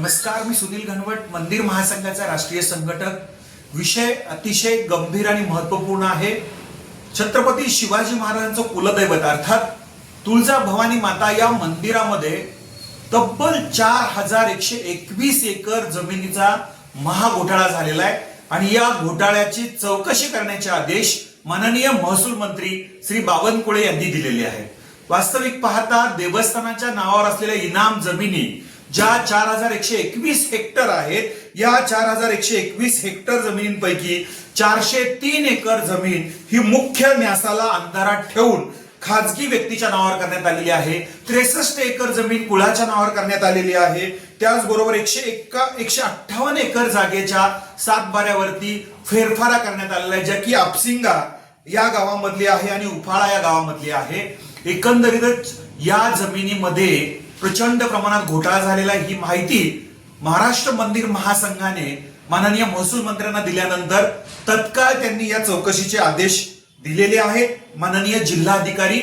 नमस्कार, मी सुनील घनवट, मंदिर महासंघाचा राष्ट्रीय संघटक। विषय अतिशय गंभीर आणि महत्त्वपूर्ण आहे। छत्रपती शिवाजी महाराजांचं कुलदैवत अर्थात तुळजाभवानी माता या मंदिरामध्ये तब्बल 4121 एकर जमिनीचा महाघोटाळा झालेला आहे आणि या घोटाळ्याची चौकशी करण्याचे आदेश माननीय महसूल मंत्री श्री बावनकुळे यांनी दिलेले आहेत। वास्तविक पाहता देवस्थानाच्या नावावर असलेल्या इनाम जमिनी ज्या 4121 हेक्टर आहेत, या 4121 हेक्टर जमिनींपैकी 403 एकर जमीन ही मुख्य न्यासाला अंधारात ठेवून खाजगी व्यक्तीच्या नावावर करण्यात आलेली आहे। 63 एकर जमीन कुळाच्या नावावर करण्यात आलेली आहे। त्याचबरोबर 158 एकर जागेच्या सातबाऱ्यावरती फेरफार करण्यात आलेला आहे, ज्या की आपसिंगा या गावामधली आहे आणि उफाळा या गावामधली आहे। एकंदरीतच या जमिनीमध्ये प्रचंड प्रमाणात घोटाळा झालेला ही माहिती महाराष्ट्र मंदिर महासंघाने माननीय महसूल मंत्र्यांना दिल्यानंतर तत्काळ त्यांनी या चौकशीचे आदेश दिलेले आहेत माननीय जिल्हाधिकारी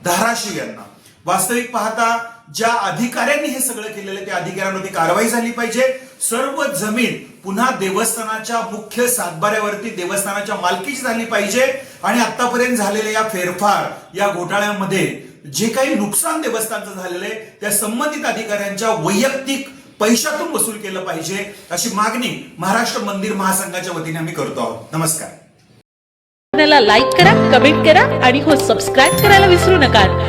धाराशिव यांना। वास्तविक पाहता ज्या अधिकाऱ्यांनी हे सगळं केलेलं त्या अधिकाऱ्यांवरती कारवाई झाली पाहिजे। सर्व जमीन पुन्हा देवस्थानाच्या मुख्य सातबाऱ्यावरती देवस्थानाच्या मालकीची झाली पाहिजे आणि आतापर्यंत झालेल्या या फेरफार या घोटाळ्यामध्ये जे काही नुकसान देवस्थानचं झालेलं आहे त्या संबंधित अधिकाऱ्यांच्या वैयक्तिक पैशातून वसूल केलं पाहिजे, अशी मागणी महाराष्ट्र मंदिर महासंघाच्या वतीने आम्ही करतो आहोत। नमस्कार। लाईक करा, कमेंट करा आणि सबस्क्राईब करायला विसरू नका।